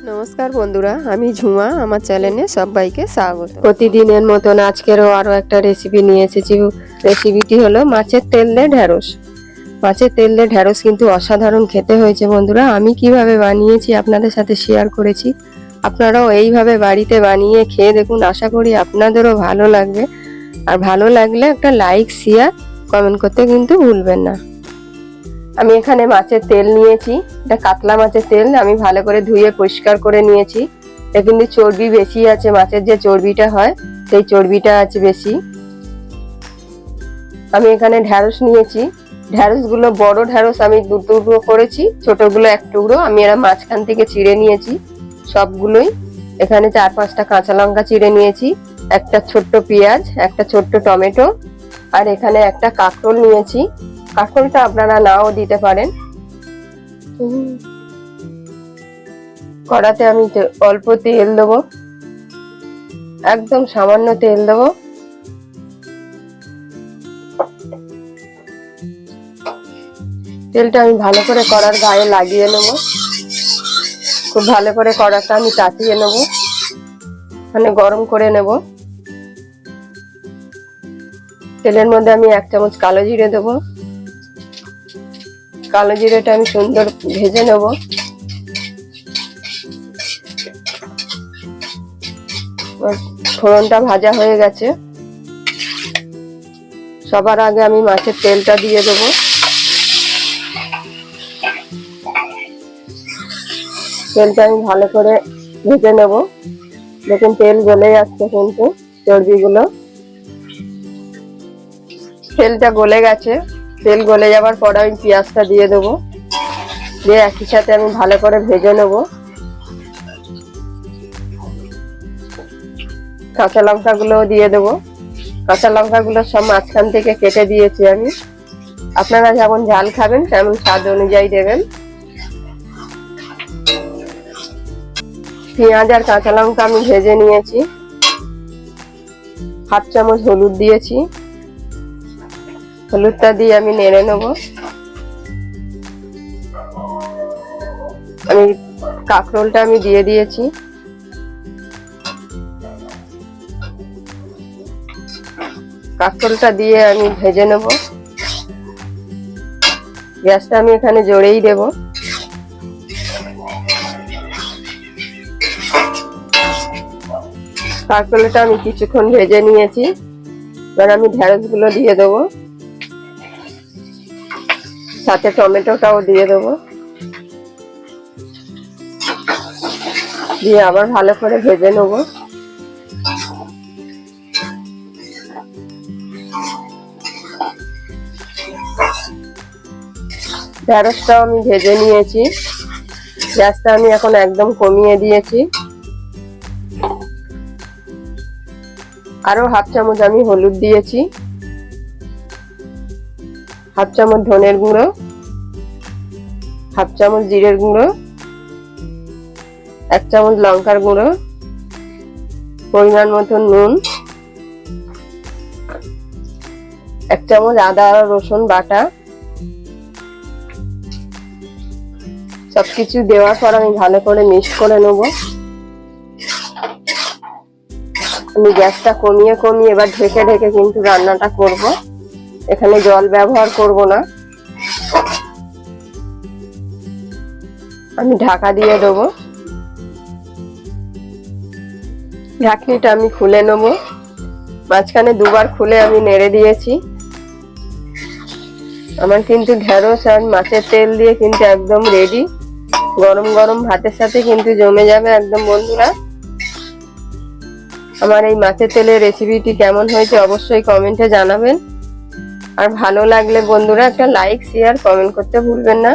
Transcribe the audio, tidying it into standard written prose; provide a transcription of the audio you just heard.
নমস্কার বন্ধুরা, আমি ঝুমা। আমার চ্যানেলে সবাইকে স্বাগত। প্রতিদিনের মতন আজকেরও আরও একটা রেসিপি নিয়ে এসেছি। রেসিপিটি হলো মাছের তেল দিয়ে ঢ্যাঁড়স। মাছের তেল দিয়ে ঢ্যাঁড়স কিন্তু অসাধারণ খেতে হয়েছে বন্ধুরা। আমি কিভাবে বানিয়েছি আপনাদের সাথে শেয়ার করেছি। আপনারাও এইভাবে বাড়িতে বানিয়ে খেয়ে দেখুন, আশা করি আপনাদেরও ভালো লাগবে। আর ভালো লাগলে একটা লাইক, শেয়ার, কমেন্ট করতে কিন্তু ভুলবেন না। আমি এখানে মাছের তেল নিয়েছি, এটা কাতলা মাছের তেল। আমি ভালো করে ধুয়ে পরিষ্কার করে নিয়েছি। এটা কিন্তু চর্বি বেশি আছে, মাছের যে চর্বিটা হয় সেই চর্বিটা আছে বেশি। আমি এখানে ঢ্যাঁড়স নিয়েছি। ঢ্যাঁড়স গুলো বড় ঢ্যাঁড়স আমি দু টুকরো করেছি, ছোটগুলো এক টুকরো। আমি এরা মাঝখান থেকে চিড়ে নিয়েছি সবগুলোই। এখানে 4-5টা কাঁচা লঙ্কা চিড়ে নিয়েছি, একটা ছোট্ট পেঁয়াজ, একটা ছোট্ট টমেটো, আর এখানে একটা কাঁকরোল নিয়েছি। কাঁকরোলটা আপনারা নাও দিতে পারেন। কড়াতে আমি অল্প তেল দেবো, একদম সামান্য তেল দেবো। তেলটা আমি ভালো করে কড়ার গায়ে লাগিয়ে নেব। খুব ভালো করে কড়াটা আমি তাতিয়ে নেব, মানে গরম করে নেব। তেলের মধ্যে আমি 1 চামচ কালো জিরে দেবো। কালো জিরেটা আমি সুন্দর ভেজে নেব। ফোড়নটা ভাজা হয়ে গেছে। সবার আগে আমি মাছের তেলটা দিয়ে দেবো। তেলটা আমি ভালো করে ভেজে নেব। দেখুন তেল গলে যাচ্ছে, কিন্তু চর্বিগুলো। তেলটা গলে গেছে। তেল গলে যাওয়ার পর আমি পেঁয়াজটা দিয়ে দেবো, দিয়ে একই সাথে আমি ভালো করে ভেজে নেব। কাঁচা লঙ্কাগুলোও দিয়ে দেবো। কাঁচা লঙ্কাগুলো সব মাঝখান থেকে কেটে দিয়েছি আমি। আপনারা যেমন ঝাল খাবেন তেমন স্বাদ অনুযায়ী দেবেন। পেঁয়াজ আর কাঁচা লঙ্কা আমি ভেজে নিয়েছি। 1/2 চামচ হলুদ দিয়েছি। হলুদটা দিয়ে আমি নেড়ে নেব। আমি কাঁকরোলটা আমি দিয়ে দিয়েছি। কাঁকরোলটা দিয়ে আমি ভেজে নেব। গ্যাসটা আমি এখানে জোরেই দেব। কাঁকরোলটা আমি কিছুক্ষণ ভেজে নিয়েছি। এবার আমি ঢ্যাঁড়স গুলো দিয়ে দেবো, সাথে টমেটোটাও দিয়ে দেবো। দিয়ে আবার ভালো করে ভেজে নেব। ঢ্যাঁড়সটাও আমি ভেজে নিয়েছি। গ্যাসটা আমি এখন একদম কমিয়ে দিয়েছি। আরো 1/2 চামচ আমি হলুদ দিয়েছি, 1/2 চামচ ধনের গুঁড়ো, 1/2 চামচ জিরের গুঁড়ো, 1 চামচ লঙ্কার গুঁড়ো, পরিমাণ মতো নুন, 1 চামচ আদা আর রসুন বাটা। সবকিছু দেওয়ার পর আমি ভালো করে মিক্স করে নেব। আমি গ্যাসটা কমিয়ে এবার ঢেকে কিন্তু রান্নাটা করব। এখানে জল ব্যবহার করব না। আমি ঢাকা দিয়ে দেবো। ঢাকনিটা আমি খুলে নেব। মাঝখানে 2বার খুলে আমি নেড়ে দিয়েছি। আমার কিন্তু ঢ্যাঁড়স আর মাছের তেল দিয়ে কিন্তু একদম রেডি। গরম গরম ভাতের সাথে কিন্তু জমে যাবে একদম বন্ধুরা। আমার এই মাছের তেলের রেসিপিটি কেমন হয়েছে অবশ্যই কমেন্টে জানাবেন। আর ভালো লাগলে বন্ধুরা একটা লাইক, শেয়ার, কমেন্ট করতে ভুলবেন না।